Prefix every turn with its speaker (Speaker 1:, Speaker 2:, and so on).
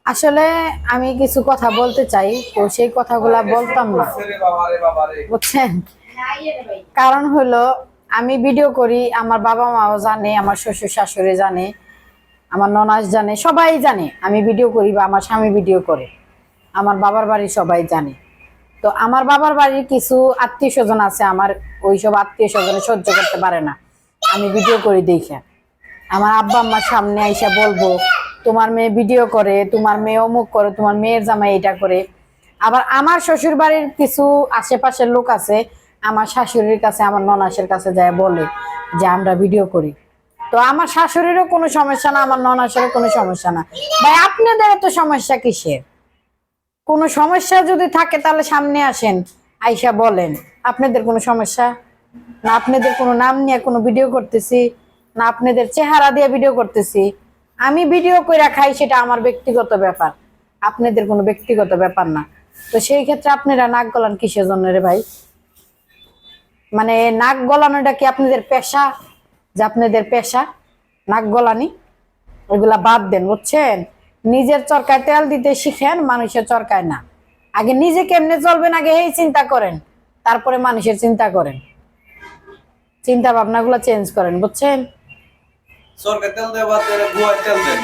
Speaker 1: আসলে আমি কিছু কথা বলতে চাই, তো সেই কথাগুলা বলতাম না, বুঝছেন? কারণ হলো আমি ভিডিও করি, আমার বাবা মাও জানে, আমার শ্বশুর শাশুড়ি জানে, আমার ননাস জানে, সবাই জানে আমি ভিডিও করি বা আমার স্বামী ভিডিও করে, আমার বাবার বাড়ির সবাই জানে। তো আমার বাবার বাড়ির কিছু আত্মীয় স্বজন আছে, আমার ওইসব আত্মীয় স্বজনে সহ্য করতে পারে না আমি ভিডিও করি দেখে। আমার আব্বা আম্মার সামনে আইসা বলবো তোমার মেয়ে ভিডিও করে, তোমার মেয়ে অমুক করে, তোমার মেয়ের জামাই এটা করে। আবার আমার শ্বশুর বাড়ির কিছু আশেপাশের লোক আছে, আমার শাশুড়ির কাছে, আমার ননাসের কাছে যায় বলে যে আমরা ভিডিও করি। তো আমার শাশুড়িরও কোনো সমস্যা না, আমার ননাসেরও কোনো সমস্যা না। ভাই আপনাদের এত সমস্যা কিসের? কোনো সমস্যা যদি থাকে তাহলে সামনে আসেন, আইসা বলেন। আপনাদের কোনো সমস্যা না? আপনাদের কোনো নাম নিয়ে কোনো ভিডিও করতেছি না, আপনাদের চেহারা দিয়ে ভিডিও করতেছি? আমি ভিডিও কইরা খাই, সেটা আমার ব্যক্তিগত ব্যাপার, আপনাদের কোনো ব্যক্তিগত ব্যাপার না। তো সেই ক্ষেত্রে আপনারা নাক গলান কিসের জন্য রে ভাই? মানে নাক গলানোটা কি আপনাদের পেশা? যে আপনাদের পেশা নাক গলানি? ওইগুলা বাদ দেন, বুঝছেন? নিজের চরকায় তেল দিতে শিখেন, মানুষের চরকায় না। আগে নিজে কেমনে চলবেন আগে এই চিন্তা করেন, তারপরে মানুষের চিন্তা করেন। চিন্তা ভাবনাগুলো চেঞ্জ করেন, বুঝছেন?
Speaker 2: সরকার তেল দেওয়া তেল দেন।